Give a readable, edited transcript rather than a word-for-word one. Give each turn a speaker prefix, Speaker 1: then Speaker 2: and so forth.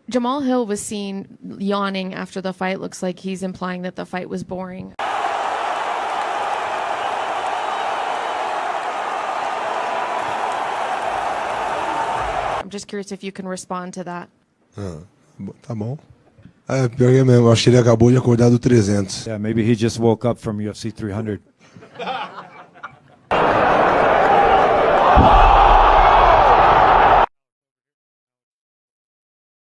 Speaker 1: Jamal Hill was seen yawning after the fight. Looks like he's implying that the fight was boring. I'm just curious if you can respond to that.
Speaker 2: Tá bom. Pior que é mesmo, acho que ele acabou de acordar do 300.
Speaker 3: Yeah, maybe he just woke up from UFC 300.